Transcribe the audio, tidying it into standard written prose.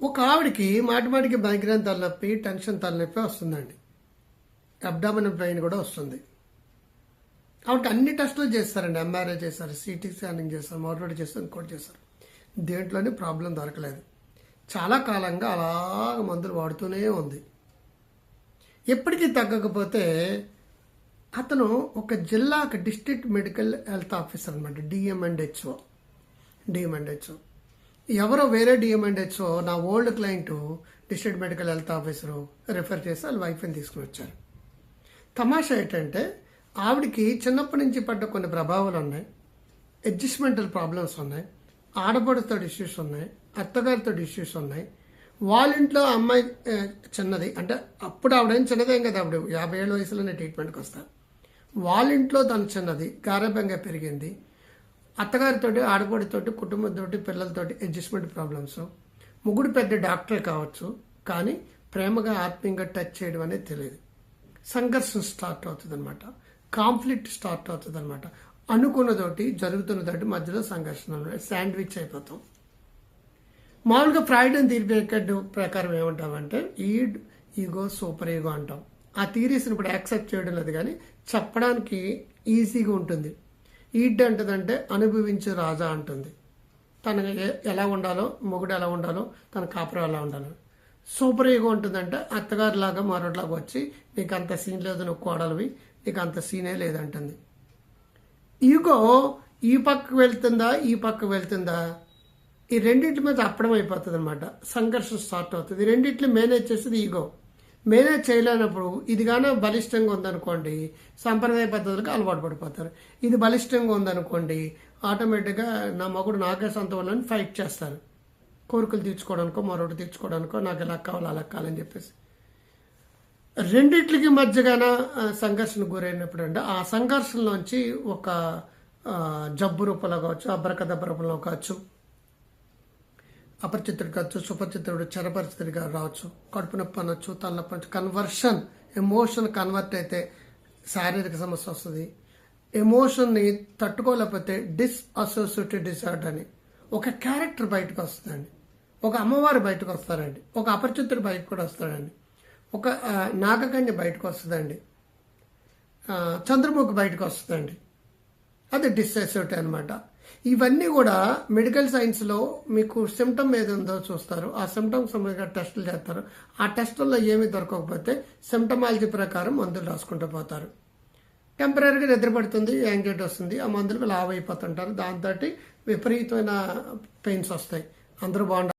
ఒక ఆవిడకి మాటిమాటికి మైగ్రేన్ తలనొప్పి, టెన్షన్ తలనొప్పి వస్తుందండి. అబ్డామినల్ పెయిన్ కూడా వస్తుంది. ఆవిడకి అన్ని టెస్టులు చేస్తారండి. ఎంఆర్ఐ చేస్తారు, సిటీ స్కానింగ్ చేస్తారు, మోటోడి చేస్తారు, ఇంకోటి చేస్తారు. దేంట్లోనే ప్రాబ్లం దొరకలేదు. చాలా కాలంగా అలాగ మందులు వాడుతూనే ఉంది. ఎప్పటికీ తగ్గకపోతే అతను ఒక జిల్లాకు డిస్ట్రిక్ట్ మెడికల్ హెల్త్ ఆఫీసర్ అనమాట, డిఎంఎండ్హెచ్ఓ. ఎవరో వేరే డిఎంఎండ్హెచ్ఓ నా old client district medical health officer refer చేసి వాళ్ళ వైఫ్ని తీసుకుని వచ్చారు. తమాషా ఏంటంటే ఆవిడకి చిన్నప్పటి నుంచి పడ్డ కొన్ని ప్రభావాలు ఉన్నాయి, అడ్జస్ట్మెంటల్ ప్రాబ్లమ్స్ ఉన్నాయి, ఆడపడితో ఇష్యూస్ ఉన్నాయి, అత్తగారితో ఇష్యూస్ ఉన్నాయి. వాళ్ళ ఇంట్లో అమ్మాయి చిన్నది, అంటే అప్పుడు ఆవిడేం చిన్నదేం కదా, ఆవిడ 50 ఏళ్ళ వయసులోనే ట్రీట్మెంట్కి వస్తారు. వాళ్ళ ఇంట్లో తను చిన్నది, గారాబంగా పెరిగింది. అత్తగారితోటి, ఆడపడితోటి, కుటుంబంతో, పిల్లలతోటి అడ్జస్ట్మెంట్ ప్రాబ్లమ్స్. ముగ్గురు పెద్ద డాక్టర్ కావచ్చు, కానీ ప్రేమగా ఆత్మీయంగా టచ్ చేయడం అనేది తెలియదు. సంఘర్షణ స్టార్ట్ అవుతుంది అనమాట, కాన్ఫ్లిక్ట్ స్టార్ట్ అవుతుంది అనమాట. అనుకున్నతోటి జరుగుతున్నతోటి మధ్యలో సంఘర్షణ, శాండ్విచ్ అయిపోతాం. మామూలుగా ఫ్రాయిడ్ అని థియరీ ప్రకారం ఏమంటామంటే ఈగో, సూపర్ ఈగో అంటాం. ఆ థియరీస్ని ఇప్పుడు యాక్సెప్ట్ చేయడం లేదు, కానీ చెప్పడానికి ఈజీగా ఉంటుంది. ఈడ్ అంటదంటే అనుభవించే రాజా అంటుంది. తన ఎలా ఉండాలో, మొగుడు ఎలా ఉండాలో, తన కాపురం ఎలా ఉండాలో. సూపర్ ఈగో ఉంటుందంటే అత్తగారిలాగా మరొకలాగా వచ్చి నీకు అంత సీన్ లేదు, నువ్వు కోడలివి, నీకు అంత సీనే లేదంటుంది. ఈగో ఈ పక్కకు వెళ్తుందా, ఈ పక్కకు వెళ్తుందా, ఈ రెండింటి మీద అప్పడం అయిపోతుంది అనమాట. సంఘర్షణ స్టార్ట్ అవుతుంది. ఈ రెండింటిని మేనేజ్ చేసేది ఈగో. మేనేజ్ చేయలేనప్పుడు ఇది కానీ బలిష్టంగా ఉందనుకోండి, సాంప్రదాయ పద్ధతులకు అలవాటు పడిపోతారు. ఇది బలిష్టంగా ఉందనుకోండి, ఆటోమేటిక్గా నా మగుడు నాకే సొంత వాళ్ళని ఫైట్ చేస్తారు. కోరికలు తీర్చుకోవడానికో, మరొకటి తీర్చుకోవడానికో, నాకు ఎలా కావాలి అలా కావాలని చెప్పేసి. రెండిట్లకి మధ్యగాన సంఘర్షణ గురైనప్పుడు అంటే ఆ సంఘర్షణలోంచి ఒక జబ్బు రూపంలో కావచ్చు, అబ్రకదబ్బ రూపంలో కావచ్చు, అపరిచితుడు కావచ్చు, సుపరిచితుడు చరపరిచితుడిగా రావచ్చు, కడుపు నొప్పి అనొచ్చు, తలనొప్పి అనొచ్చు. కన్వర్షన్, ఎమోషన్ కన్వర్ట్ అయితే శారీరక సమస్య వస్తుంది. ఎమోషన్ని తట్టుకోలేకపోతే డిస్అసోసియేటెడ్ డిసార్డర్ అని ఒక క్యారెక్టర్ బయటకు వస్తుందండి. ఒక అమ్మవారు బయటకు వస్తారండి, ఒక అపరిచితుడు బయటకు కూడా వస్తాడండి, ఒక నాగకన్య బయటకు వస్తుందండి, చంద్రముఖి బయటకు వస్తుందండి. అది డిస్అసోసియేట్ అనమాట. ఇవన్నీ కూడా మెడికల్ సైన్స్లో మీకు సిమ్టమ్ ఏది ఉందో చూస్తారు. ఆ సిమ్టమ్ సంబంధించిన టెస్టులు చేస్తారు. ఆ టెస్టుల్లో ఏమీ దొరకకపోతే సిమ్టమాలజీ ప్రకారం మందులు రాసుకుంటూ పోతారు. టెంపరీగా నిద్రపడుతుంది, యాంగ్జైటీ వస్తుంది, ఆ మందులకు లావ్ అయిపోతుంటారు. దాంతో విపరీతమైన పెయిన్స్ వస్తాయి. అందరూ బాగుండాలి.